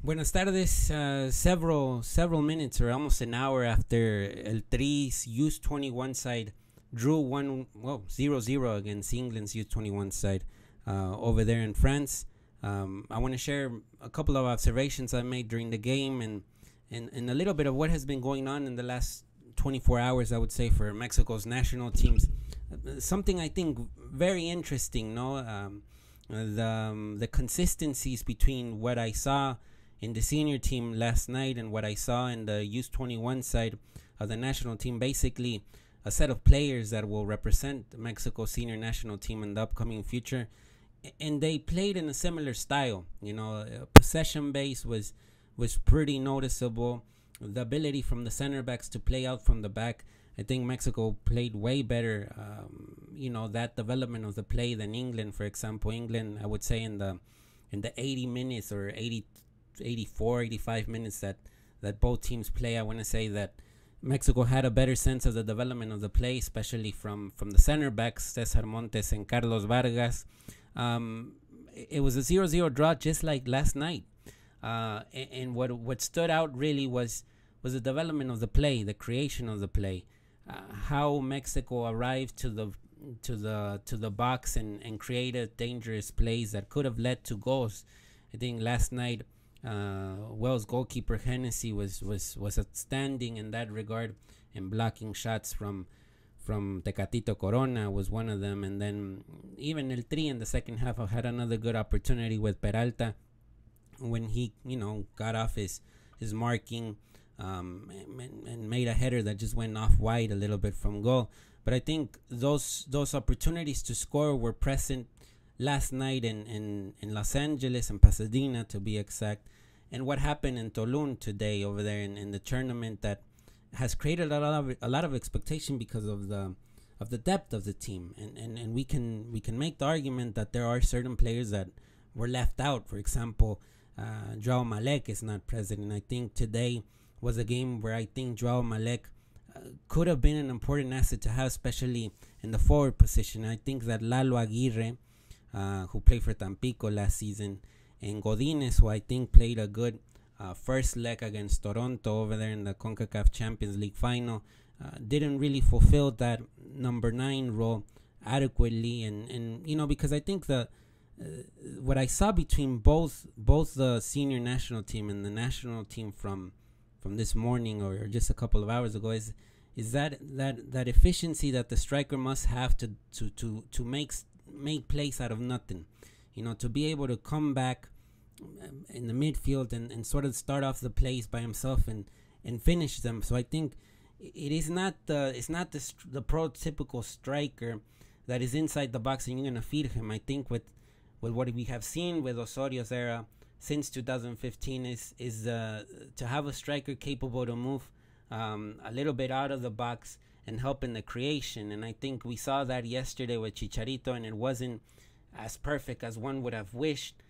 Buenas tardes. Several minutes or almost an hour after El Tri's U-21 side drew 0-0 against England's U-21 side over there in France. I want to share a couple of observations I made during the game and a little bit of what has been going on in the last 24 hours, I would say, for Mexico's national teams. Something I think very interesting, the consistencies between what I saw in the senior team last night and what I saw in the U-21 side of the national team. Basically, a set of players that will represent Mexico's senior national team in the upcoming future. And they played in a similar style. Possession base was pretty noticeable. The ability from the center backs to play out from the back. I think Mexico played way better, that development of the play than England, for example. England, I would say in the 80 minutes or 84, 85 minutes that both teams play, I want to say that Mexico had a better sense of the development of the play, especially from the center backs, Cesar Montes and Carlos Vargas. It was a 0-0 draw just like last night. And what stood out really was the development of the play, the creation of the play, how Mexico arrived to the box and created dangerous plays that could have led to goals. I think last night Wales goalkeeper Hennessy was outstanding in that regard, and blocking shots from Tecatito Corona was one of them. And then even El Tri in the second half had another good opportunity with Peralta when he got off his marking and made a header that just went off wide a little bit from goal. But I think those opportunities to score were present last night in Los Angeles and Pasadena, to be exact, and what happened in Tulum today over there in the tournament that has created a lot of expectation because of the depth of the team, and we can make the argument that there are certain players that were left out. For example, Joao Malek is not present, and I think today was a game where I think Joao Malek could have been an important asset to have, especially in the forward position. I think that Lalo Aguirre, who played for Tampico last season, and Godínez, who I think played a good first leg against Toronto over there in the CONCACAF Champions League final, didn't really fulfill that number 9 role adequately. And because I think what I saw between both the senior national team and the national team from this morning or just a couple of hours ago is that efficiency that the striker must have to make plays out of nothing, to be able to come back in the midfield and sort of start off the plays by himself and finish them. So I think it's not the prototypical striker that is inside the box and you're gonna feed him. I think with what we have seen with Osorio's era since 2015 is to have a striker capable to move a little bit out of the box and help in the creation. And I think we saw that yesterday with Chicharito, and it wasn't as perfect as one would have wished,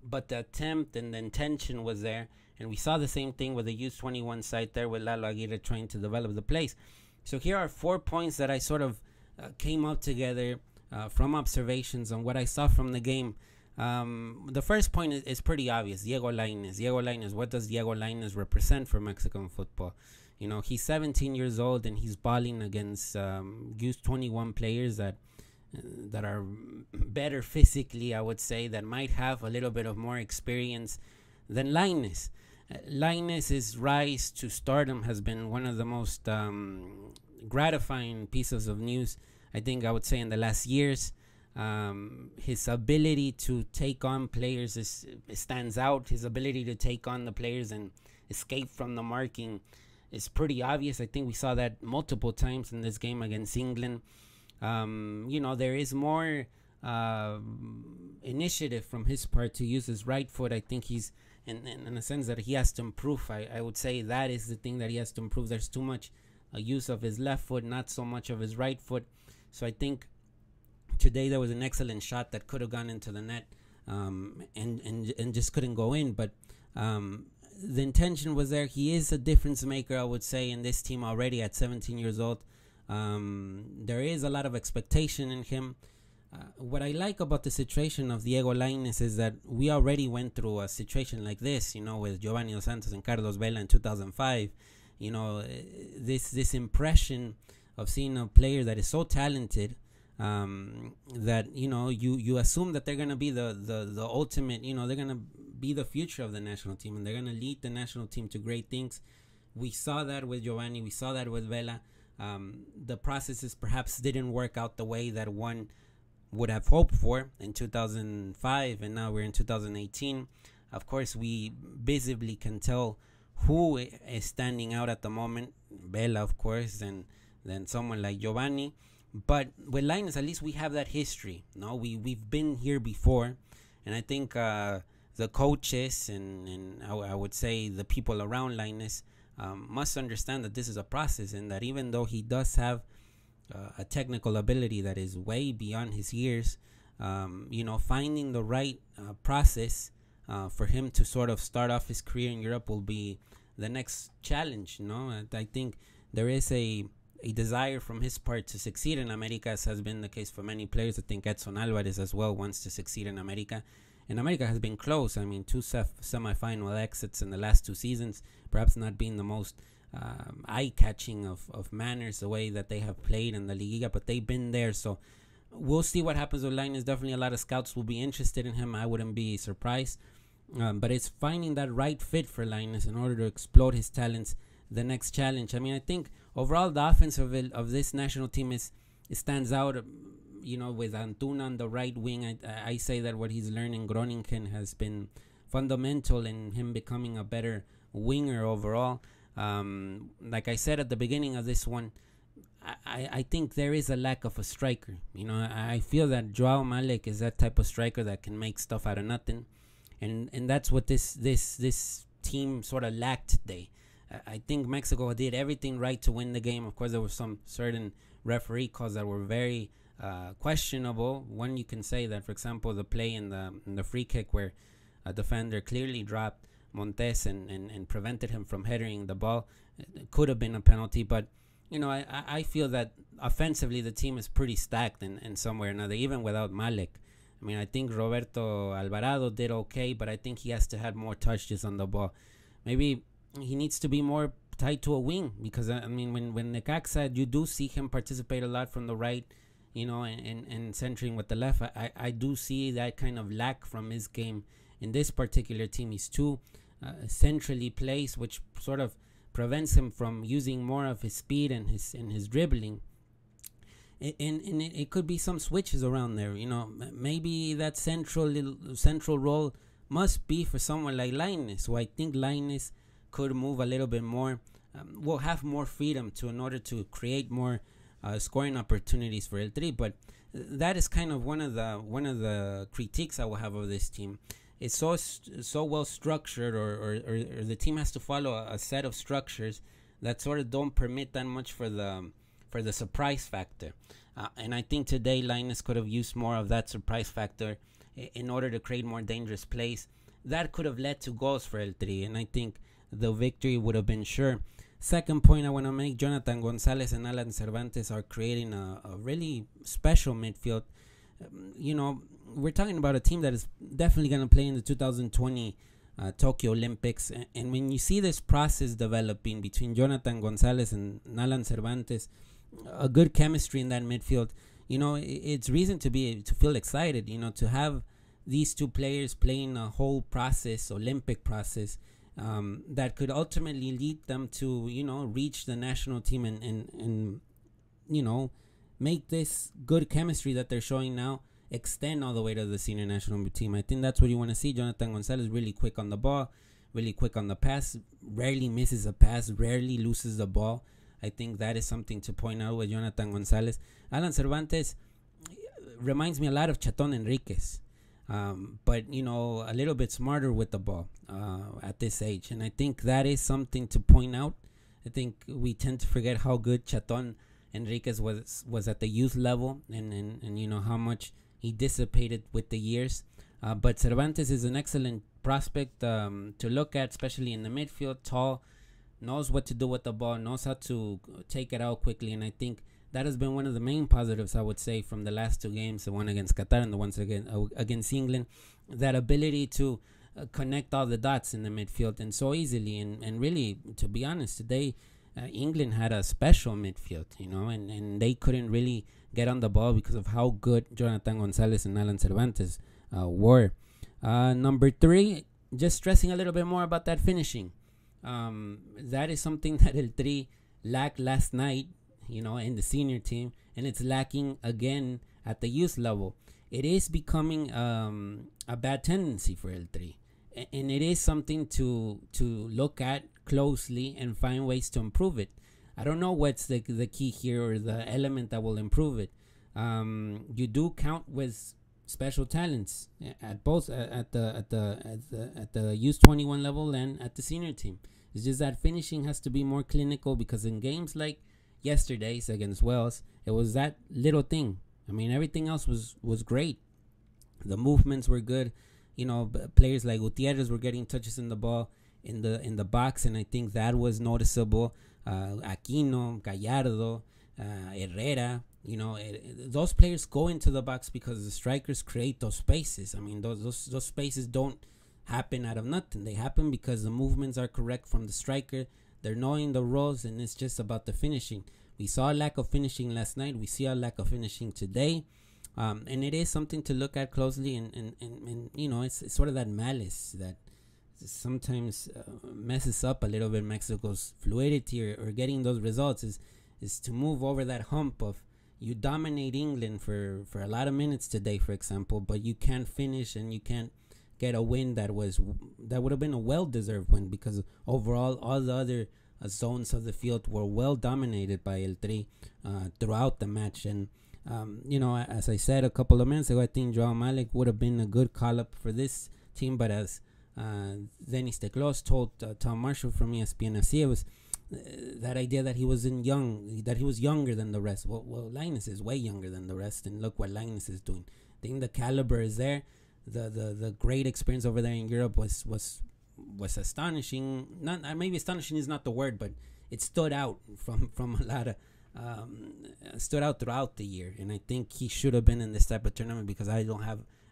but the attempt and the intention was there. And we saw the same thing with the U-21 side there with Lalo Aguirre trying to develop the plays. So here are 4 points that I sort of came up together from observations on what I saw from the game. The first point is pretty obvious. Diego Lainez. What does Diego Lainez represent for Mexican football? He's 17 years old and he's balling against U-21 players that are better physically, I would say, that might have a little bit of more experience than Lainez. Lainez's rise to stardom has been one of the most gratifying pieces of news, I think I would say, in the last years. His ability to take on players stands out. His ability to take on the players and escape from the marking is pretty obvious. I think we saw that multiple times in this game against England. There is more initiative from his part to use his right foot. I think he's in a sense that he has to improve. I would say that is the thing that he has to improve. There's too much use of his left foot, not so much of his right foot. So I think today there was an excellent shot that could have gone into the net and just couldn't go in. But the intention was there. He is a difference maker, I would say, in this team already at 17 years old. There is a lot of expectation in him. What I like about the situation of Diego Lainez is that we already went through a situation like this, with Giovanni Dos Santos and Carlos Vela in 2005. This impression of seeing a player that is so talented, that you assume that they're gonna be the ultimate, they're gonna be the future of the national team, and they're gonna lead the national team to great things. We saw that with Giovanni, we saw that with Vela. The processes perhaps didn't work out the way that one would have hoped for in 2005, and now we're in 2018. Of course, we visibly can tell who is standing out at the moment. Vela, of course, and then someone like Giovanni. But with Lainez, at least we have that history. We've been here before, and I think the coaches and I would say the people around Lainez must understand that this is a process, and that even though he does have a technical ability that is way beyond his years, finding the right process for him to sort of start off his career in Europe will be the next challenge. I think there is a desire from his part to succeed in America, as has been the case for many players. I think Edson Alvarez as well wants to succeed in America, and America has been close. I mean, 2 semifinal exits in the last 2 seasons, perhaps not being the most eye-catching of manners, the way that they have played in the Liga, but they've been there. So we'll see what happens with Lainez. Definitely a lot of scouts will be interested in him. I wouldn't be surprised. But it's finding that right fit for Lainez in order to explode his talents, the next challenge. I mean, I think overall the offense of this national team it stands out, with Antuna on the right wing. I say that what he's learning Groningen has been fundamental in him becoming a better winger overall. Like I said at the beginning of this one, I think there is a lack of a striker. I feel that Joao Malek is that type of striker that can make stuff out of nothing, and that's what this team sort of lacked today. I think Mexico did everything right to win the game. Of course, there were some certain referee calls that were very questionable. One, you can say that, for example, the play in the free kick where a defender clearly dropped Montes and prevented him from headering the ball. It could have been a penalty, but I feel that offensively the team is pretty stacked in some way or another, even without Malek. I mean, I think Roberto Alvarado did okay, but I think he has to have more touches on the ball. Maybe he needs to be more tied to a wing, because I mean, when Necaxa, you do see him participate a lot from the right, and centering with the left. I do see that kind of lack from his game in this particular team. He's too centrally placed, which sort of prevents him from using more of his speed and his dribbling. And it could be some switches around there. Maybe that central role must be for someone like Lainez. So I think Lainez could move a little bit more. Will have more freedom in order to create more scoring opportunities for El Tri. But that is kind of one of the critiques I will have of this team. It's so well structured, or the team has to follow a set of structures that sort of don't permit that much for the surprise factor. And I think today Lainez could have used more of that surprise factor in order to create more dangerous plays. That could have led to goals for El Tri, and I think the victory would have been sure. Second point I want to make, Jonathan Gonzalez and Alan Cervantes are creating a really special midfield. We're talking about a team that is definitely going to play in the 2020 Tokyo Olympics. And when you see this process developing between Jonathan Gonzalez and Alan Cervantes, a good chemistry in that midfield, it's reason to feel excited, to have these two players playing a whole process, Olympic process, that could ultimately lead them to, reach the national team and make this good chemistry that they're showing now extend all the way to the senior national team. I think that's what you want to see. Jonathan Gonzalez really quick on the ball, really quick on the pass, rarely misses a pass, rarely loses the ball. I think that is something to point out with Jonathan Gonzalez. Alan Cervantes reminds me a lot of Chaton Enriquez, but a little bit smarter with the ball at this age, and I think that is something to point out. I think we tend to forget how good Chaton Enriquez was at the youth level, and how much he dissipated with the years. But Cervantes is an excellent prospect to look at, especially in the midfield. Tall, knows what to do with the ball, knows how to take it out quickly, and I think that has been one of the main positives, I would say, from the last two games, the one against Qatar and the ones against England. That ability to connect all the dots in the midfield and so easily. And really, to be honest, today England had a special midfield, and they couldn't really get on the ball because of how good Jonathan Gonzalez and Alan Cervantes were. Number 3, just stressing a little bit more about that finishing. That is something that El Tri lacked last night, in the senior team, and it's lacking again at the youth level. It is becoming a bad tendency for El Tri, and it is something to look at closely and find ways to improve it. I don't know what's the key here or the element that will improve it. You do count with special talents at both at the U-21 level and at the senior team. It's just that finishing has to be more clinical, because in games like yesterday's against Wales, it was that little thing. I mean, everything else was great. The movements were good. Players like Gutierrez were getting touches in the ball in the box, and I think that was noticeable. Aquino, Gallardo, Herrera. Those players go into the box because the strikers create those spaces. I mean, those spaces don't happen out of nothing. They happen because the movements are correct from the striker. They're knowing the roles, and it's just about the finishing. We saw a lack of finishing last night. We see a lack of finishing today. And it is something to look at closely, and it's sort of that malice that sometimes messes up a little bit Mexico's fluidity or getting those results, is to move over that hump of you dominate England for a lot of minutes today, for example, but you can't finish and you can't get a win that would have been a well-deserved win, because overall all the other zones of the field were well dominated by El Tri throughout the match. And as I said a couple of minutes ago, I think Joao Malik would have been a good call-up for this team, but as Denis Teclos told Tom Marshall from ESPN FC, it was that idea that he was younger than the rest. Well, Lainez is way younger than the rest, and look what Lainez is doing. I think the caliber is there. The great experience over there in Europe was astonishing. Not maybe astonishing is not the word, but it stood out from a lot of stood out throughout the year, and I think he should have been in this type of tournament, because I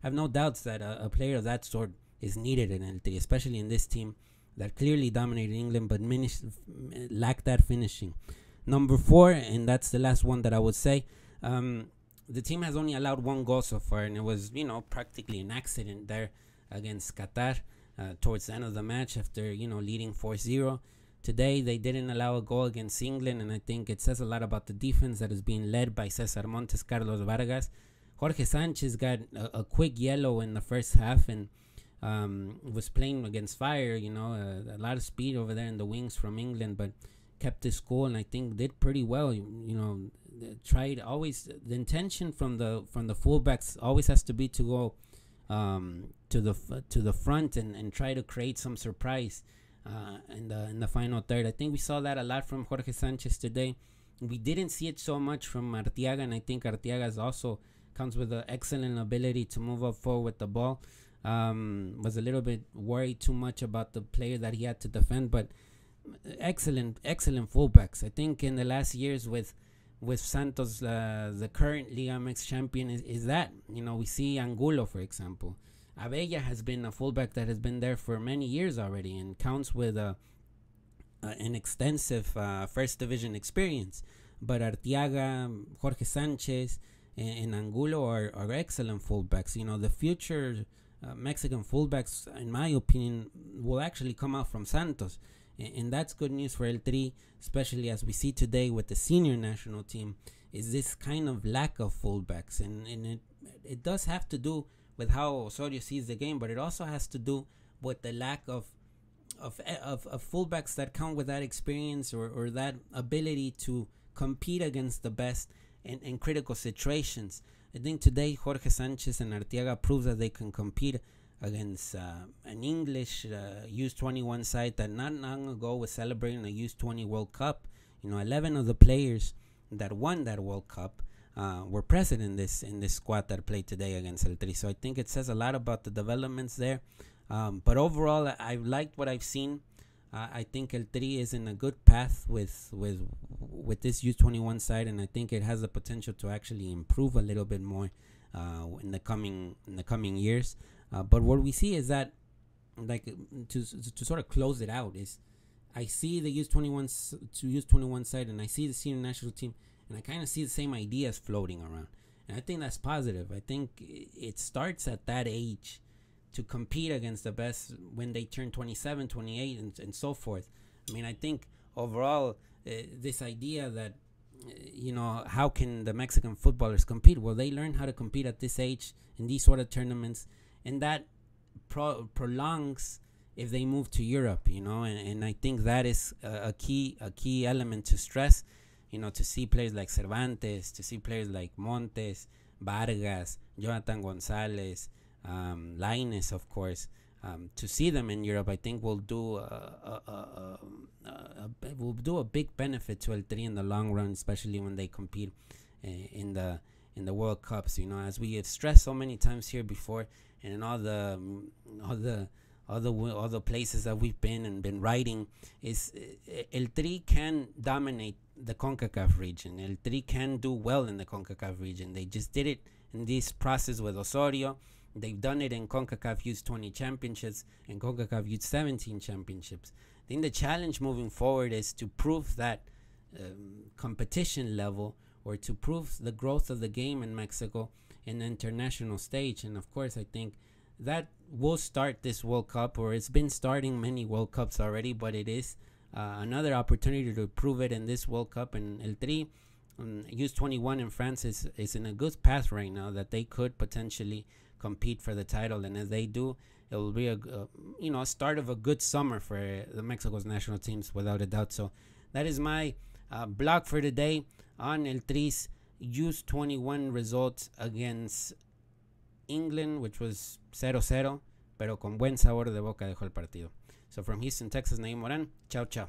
have no doubts that a player of that sort is needed in El Tri, especially in this team that clearly dominated England but lacked that finishing. Number 4, and that's the last one that I would say. The team has only allowed 1 goal so far, and it was practically an accident there against Qatar towards the end of the match after leading 4-0. Today they didn't allow a goal against England, and I think it says a lot about the defense that is being led by Cesar Montes, Carlos Vargas. Jorge Sanchez got a quick yellow in the first half, and was playing against fire, a lot of speed over there in the wings from England, but kept his cool, and I think did pretty well. Tried always, the intention from the fullbacks always has to be to go to the front and try to create some surprise in the final third. I think we saw that a lot from Jorge Sanchez today. We didn't see it so much from Arteaga, and I think Arteaga also comes with an excellent ability to move up forward with the ball. Was a little bit worried too much about the player that he had to defend, but excellent fullbacks. I think in the last years with Santos, the current Liga MX champion, is that we see Angulo, for example. Abella has been a fullback that has been there for many years already and counts with an extensive first division experience. But Arteaga, Jorge Sanchez, and Angulo are excellent fullbacks. The future Mexican fullbacks, in my opinion, will actually come out from Santos, and that's good news for El Tri, especially as we see today with the senior national team, is this kind of lack of fullbacks, and it does have to do with how Osorio sees the game, but it also has to do with the lack of fullbacks that come with that experience or that ability to compete against the best in critical situations. I think today Jorge Sanchez and Arteaga proves that they can compete against an English U-21 side that not long ago was celebrating a U-20 World Cup. 11 of the players that won that World Cup were present in this squad that played today against El Tri. So I think it says a lot about the developments there. But overall, I liked what I've seen I think El Tri is in a good path with this U-21 side, and I think it has the potential to actually improve a little bit more in the coming years. But what we see is that, like, to sort of close it out, is I see the U-21 side, and I see the senior national team, and I kind of see the same ideas floating around, and I think that's positive. I think it starts at that age to compete against the best when they turn 27, 28, and so forth. I mean, I think overall, this idea that, how can the Mexican footballers compete? Well, they learn how to compete at this age in these sort of tournaments, and that prolongs if they move to Europe, and I think that is a key element to stress, to see players like Cervantes, to see players like Montes, Vargas, Jonathan Gonzalez, Lainez, of course, to see them in Europe, I think will do a big benefit to El Tri in the long run, especially when they compete in the World Cups. As we have stressed so many times here before, and in all the places that we've been writing, is El Tri can dominate the CONCACAF region. El Tri can do well in the CONCACAF region. They just did it in this process with Osorio. They've done it in CONCACAF U20 championships and CONCACAF U17 championships. I think the challenge moving forward is to prove that competition level, or to prove the growth of the game in Mexico in the international stage. And of course, I think that will start this World Cup, or it's been starting many World Cups already, but it is another opportunity to prove it in this World Cup. And El Tri, U-21 in France is in a good path right now, that they could potentially compete for the title, and as they do, it will be a start of a good summer for the Mexico's national teams, without a doubt. So that is my blog for today on El Tri's U-21 results against England, which was 0-0, pero con buen sabor de boca dejó el partido. So from Houston, Texas, Naim Moran, chao chao.